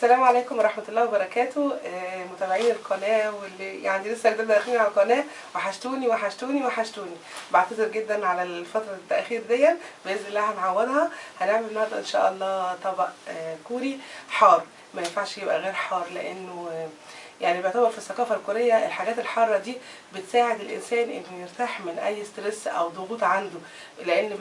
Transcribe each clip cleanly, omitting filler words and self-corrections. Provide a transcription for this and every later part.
السلام عليكم ورحمة الله وبركاته. متابعين القناة واللي يعني لسه جديد داخلين على القناة، وحشتوني وحشتوني وحشتوني. بعتذر جدا على الفترة التأخير دي، بإذن الله هنعوضها. هنعمل النهارده إن شاء الله طبق كوري حار. ما ينفعش يبقى غير حار، لأنه يعني بيعتبر في الثقافة الكورية الحاجات الحارة دي بتساعد الإنسان إنه يرتاح من أي ستريس أو ضغوط عنده، لأن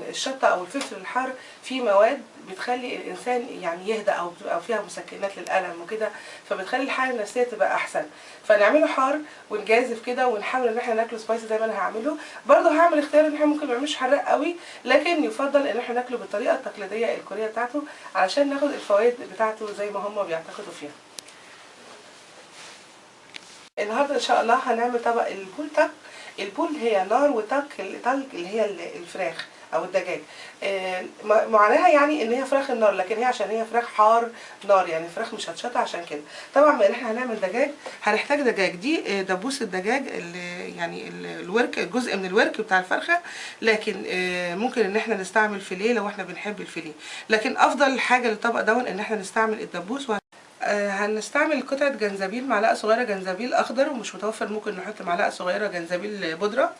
الشطة أو الفلفل الحار فيه مواد بتخلي الإنسان يعني يهدى أو بتبقى فيها مسكنات للألم وكده، فبتخلي الحالة النفسية تبقى أحسن. فنعمله حار ونجازف كده ونحاول إن احنا ناكله سبايسي زي ما أنا هعمله. برضه هعمل اختيار إن احنا ممكن ما نعملوش حراق قوي، لكن يفضل إن احنا ناكله بالطريقة التقليدية الكورية بتاعته علشان ناخد الفوائد بتاعته زي ما هم بيعتقدوا فيها. النهارده ان شاء الله هنعمل طبق البول تاك. البول هي نار، وتاك اللي هي الفراخ او الدجاج. معناها يعني ان هي فراخ النار، لكن هي عشان هي فراخ حار نار، يعني فراخ مش هتشطه. عشان كده طبعا بما ان احنا هنعمل دجاج هنحتاج دجاج. دي دبوس الدجاج يعني الورك، جزء من الورك بتاع الفرخه، لكن ممكن ان احنا نستعمل فيليه لو احنا بنحب الفيليه، لكن افضل حاجه للطبق دون ان احنا نستعمل الدبوس. هنستعمل قطعة جنزبيل، معلقة صغيرة جنزبيل أخضر، ومش متوفر ممكن نحط معلقة صغيرة جنزبيل بودرة.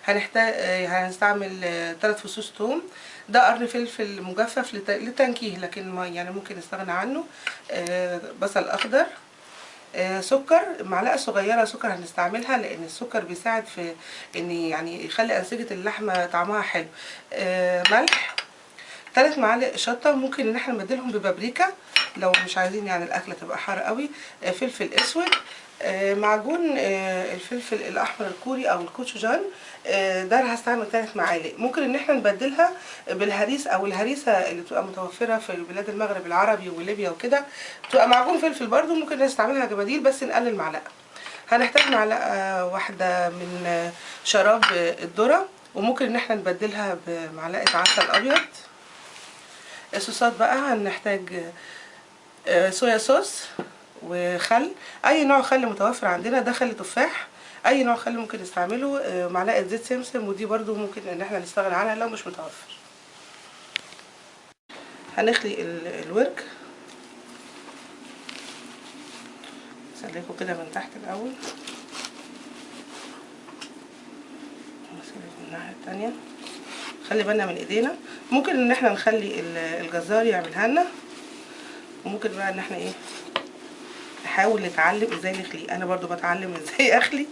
هنستعمل 3 فصوص توم. ده قرن فلفل مجفف للتنكيه، لكن ما يعني ممكن نستغنى عنه. بصل أخضر. سكر، معلقة صغيرة سكر هنستعملها، لأن السكر بيساعد في إن يعني يخلي أنسجة اللحمة طعمها حلو. ملح. 3 معالق شطة، ممكن ان احنا نبدلهم ببابريكا لو مش عايزين يعني الاكله تبقى حاره قوي. فلفل اسود. معجون الفلفل الاحمر الكوري او الكوتشوجان، ده انا هستعمل 3 معالق. ممكن ان احنا نبدلها بالهريس او الهريسه اللي بتبقى متوفره في بلاد المغرب العربي وليبيا وكده، بتبقى معجون فلفل برضو، ممكن نستعملها كبديل بس نقلل معلقه. هنحتاج معلقه واحده من شراب الذره، وممكن ان احنا نبدلها بمعلقه عسل ابيض. الصوصات بقى هنحتاج صويا صوص وخل، اي نوع خل متوفر عندنا، ده خل تفاح، اي نوع خل ممكن نستعمله. معلقه زيت سمسم، ودي برضو ممكن ان احنا نستغنى عنها لو مش متوفر. هنخلي الورك، نسلكه كده من تحت الاول، نسلكه من الناحيه التانيه. خلي بالنا من ايدينا. ممكن ان احنا نخلي الجزار يعملها لنا، وممكن بقى ان احنا نحاول نتعلم ازاي نخليه. انا برضو بتعلم ازاي اخلي.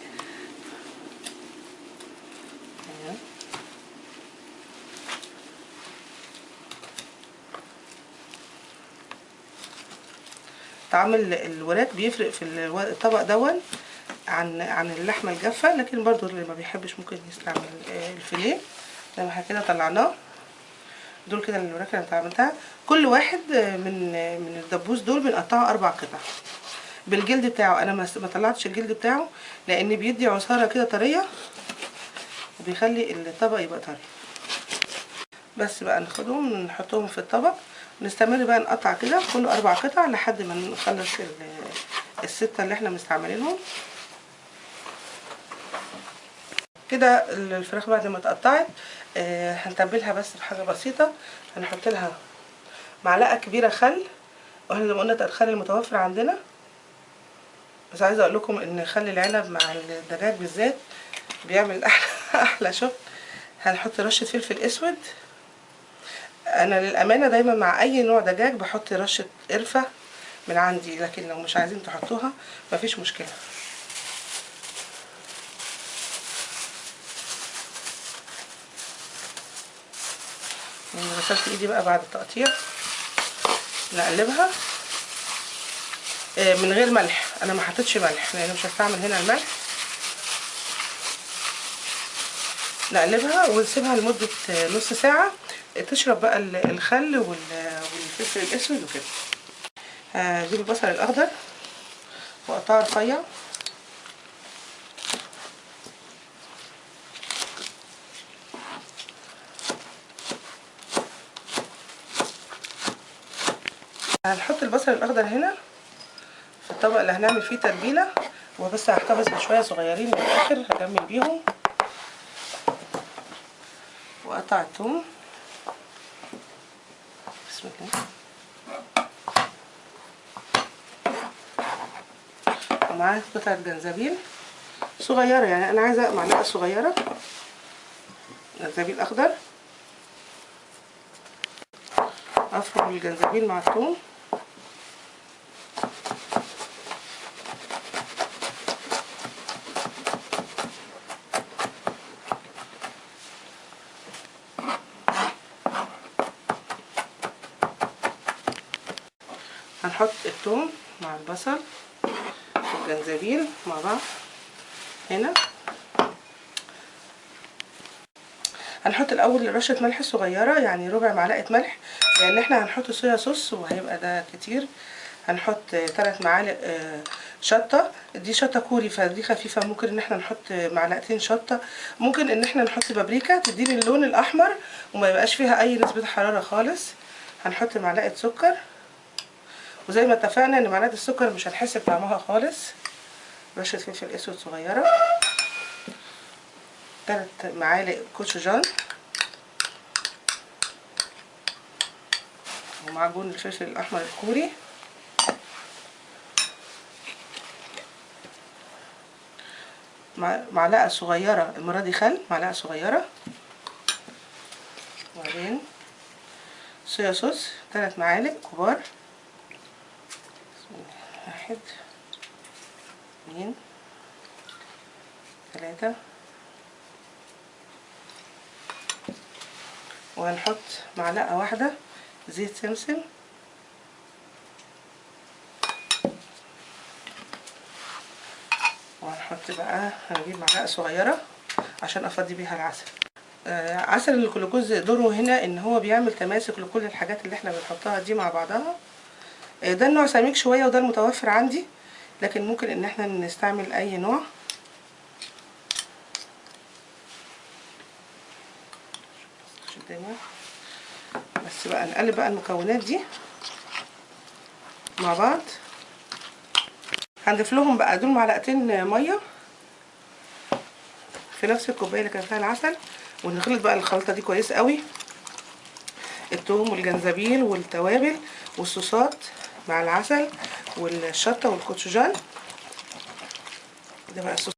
طعم الوراك بيفرق في الطبق دون عن اللحمه الجافه، لكن برضو اللي ما بيحبش ممكن يستعمل الفيليه. زي ما احنا كده طلعناه. دول كده الوراك اللي انا عملتها. كل واحد من الدبوس دول بنقطعه 4 قطع بالجلد بتاعه. انا ما طلعتش الجلد بتاعه لان بيدي عصاره كده طريه، وبيخلي الطبق يبقى طري. بس بقى ناخدهم نحطهم في الطبق، ونستمر بقى نقطع كده كله 4 قطع لحد ما نخلص ال6 اللي احنا مستعملينهم. كده الفراخ بعد ما اتقطعت هنتبلها بس بحاجه بسيطه. هنحط لها معلقه كبيره خل، واحنا زي ما قلنا الخل المتوفر عندنا، بس عايزه اقول لكم ان خل العنب مع الدجاج بالذات بيعمل احلى شغل. هنحط رشه فلفل اسود. انا للامانه دايما مع اي نوع دجاج بحط رشه قرفه من عندي، لكن لو مش عايزين تحطوها مفيش مشكله. غسلت ايدي بقى بعد التقطيع. نقلبها من غير ملح. انا ما حطيتش ملح لان مش هستعمل هنا الملح. نقلبها ونسيبها لمده نص ساعه تشرب بقى الخل والفلفل الاسود وكده. هجيب البصل الاخضر واقطعه رفيع. هنحط البصل الاخضر هنا في الطبق اللي هنعمل فيه تتبيله، وبس هحتفظ بشويه صغيرين من الاخر هكمل بيهم. واقطع الثوم. بسم الله. ومعاه قطعة جنزبيل صغيرة، يعني انا عايزة معلقة صغيرة جنزبيل اخضر. افرم الجنزبيل مع الثوم. هنحط الثوم مع البصل والجنزبيل مع بعض هنا. هنحط الاول رشه ملح صغيره، يعني ربع معلقه ملح، لان احنا هنحط صويا صوص وهيبقى ده كتير. هنحط 3 معالق شطه، دي شطه كوري فدي خفيفه، ممكن ان احنا نحط معلقتين شطه، ممكن ان احنا نحط بابريكا تديني اللون الاحمر وما يبقاش فيها اي نسبه حراره خالص. هنحط معلقه سكر، وزي ما اتفقنا ان معلقه السكر مش هنحس بطعمها خالص. رشه فلفل اسود صغيره، 3 معالق كوتشوجان ومعجون الفلفل الاحمر الكوري، معلقه صغيره المره دي خل، معلقه صغيره، وبعدين صويا صوص 3 معالق كبار، 1 2 3، وهنحط معلقه واحده زيت سمسم، وهنحط بقى هنجيب معلقه صغيره عشان افضي بيها العسل. عسل الجلوكوز دوره هنا ان هو بيعمل تماسك لكل الحاجات اللي احنا بنحطها دي مع بعضها. ده النوع سميك شويه وده المتوفر عندي، لكن ممكن ان احنا نستعمل اي نوع. بس بقى نقلب بقى المكونات دي مع بعض. هنضيف لهم بقى دول معلقتين ميه في نفس الكوبايه اللي كان فيها العسل، ونخلط بقى الخلطه دي كويس قوي، الثوم والجنزبيل والتوابل والصوصات مع العسل والشطه والكوتشوجان. ده بقى الصوص،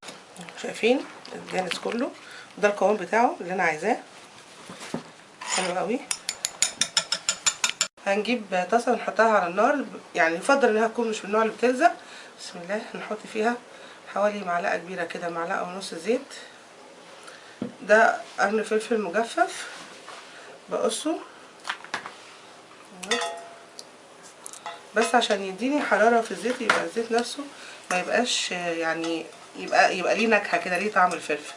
شايفين الجانس كله، وده القوام بتاعه اللي انا عايزاه، حلو قوي. هنجيب طاسه ونحطها على النار، يعني يفضل انها تكون مش من النوع اللي بتلزق. بسم الله. هنحط فيها حوالي معلقه كبيره كده، معلقه ونص زيت. ده قرن فلفل مجفف بقصه بس عشان يديني حراره في الزيت، يبقى الزيت نفسه ما يبقاش يعني يبقى ليه نكهه كده، ليه طعم الفلفل،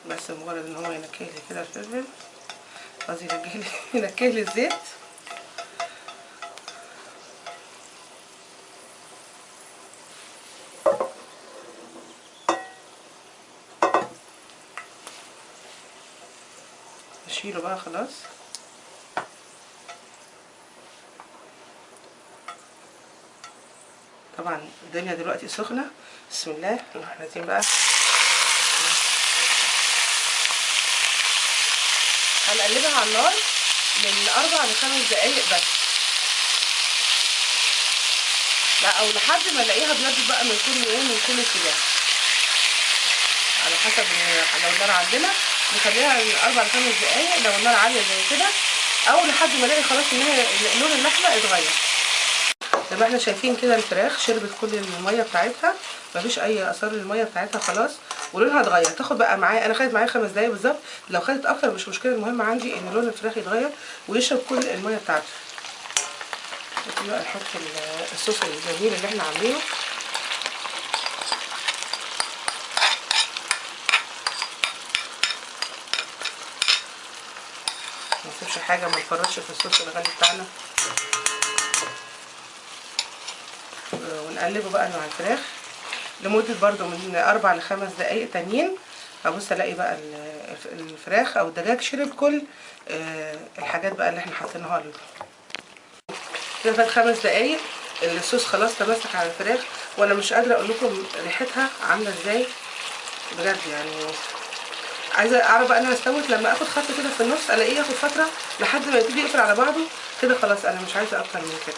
بس مجرد ان هو ينكهلي كده الفلفل، قصدي ينكهلي الزيت. نشيله بقى خلاص. طبعا الدنيا دلوقتي سخنه، بسم الله نروح نازلين بقى. هنقلبها على النار من 4 ل5 دقايق بس، لا او لحد ما الاقيها بيض بقى من كل من كل اتجاه، على حسب لو النار عندنا نخليها من 4 ل5 دقايق، لو النار عاليه زي كده، او لحد ما الاقي خلاص ان هي لون اللحمه اتغير. زي ما احنا شايفين كده الفراخ شربت كل الميه بتاعتها، مفيش اي اثار للميه بتاعتها خلاص، ولونها اتغير. تاخد بقى معايا، انا خدت معايا 5 دقايق بالظبط، لو خدت اكتر مش مشكله، المهم عندي ان لون الفراخ يتغير ويشرب كل الميه بتاعته. بقى نحط الصوص الجميل اللي احنا عاملينه. ما نسيبش حاجه، ما نفرطش في الصوص الغالي بتاعنا. ونقلبه بقى مع الفراخ لمده برده من 4 ل5 دقايق تانيين. هبص الاقي بقى الفراخ او الدجاج شرب كل الحاجات بقى اللي احنا حاطينها له. كده فات 5 دقايق، الصوص خلاص تمسك على الفراخ، وانا مش قادره اقول لكم ريحتها عامله ازاي بجد. يعني عايزه اعرف بقى انها استوت لما اخد خط كده في النص الاقيه ياخد فتره لحد ما يبتدي يقفل على بعضه كده، خلاص انا مش عايزه اكتر من كده.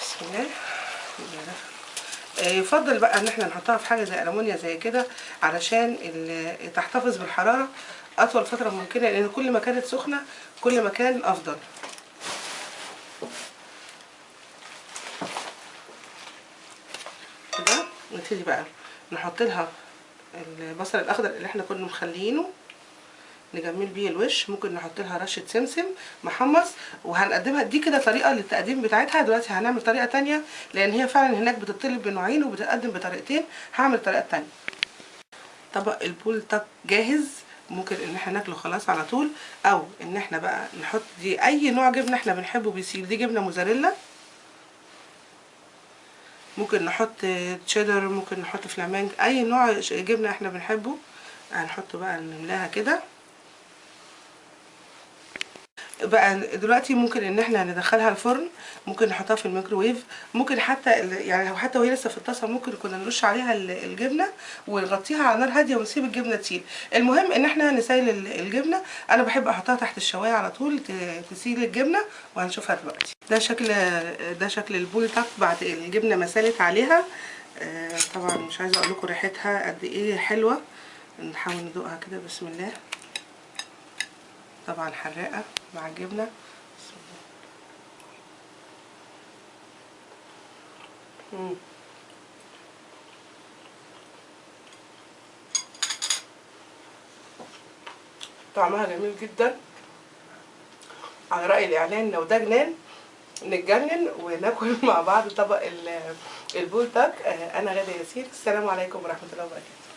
بسم الله يفضل بقى ان احنا نحطها في حاجه زي ألمونيا زي كده علشان تحتفظ بالحراره اطول فتره ممكنه، لان كل ما كانت سخنه كل ما كان افضل. كده نبتدي بقى نحط لها البصل الاخضر اللي احنا كنا مخليينه نجمل بيه الوش. ممكن نحط لها رشه سمسم محمص، وهنقدمها دي كده طريقه للتقديم بتاعتها. دلوقتي هنعمل طريقه تانية لان هي فعلا هناك بتطلب بنوعين وبتقدم بطريقتين. هعمل طريقه تانية. طبق البول تاك جاهز، ممكن ان احنا ناكله خلاص على طول، او ان احنا بقى نحط دي اي نوع جبنه احنا بنحبه بيسيب. دي جبنه موزاريلا، ممكن نحط تشيدر، ممكن نحط فلامنج، اي نوع جبنه احنا بنحبه هنحطه بقى نملاها كده. بقى دلوقتي ممكن ان احنا ندخلها الفرن، ممكن نحطها في الميكروويف، ممكن حتى يعني حتى وهي لسه في الطاسه ممكن كنا نرش عليها الجبنه ونغطيها على نار هاديه ونسيب الجبنه تسيل. المهم ان احنا نسيل الجبنه. انا بحب احطها تحت الشوايه على طول تسيل الجبنه، وهنشوفها دلوقتي. ده شكل البول تاك بعد الجبنه ما سالت عليها. طبعا مش عايزه اقول لكم ريحتها قد ايه حلوه. نحاول ندوقها كده. بسم الله. طبعا حراقه مع الجبنه. طعمها جميل جدا. على رأي الإعلان لو ده جنان نتجنن وناكل مع بعض طبق البول تاك. أنا غادة ياسين. السلام عليكم ورحمة الله وبركاته.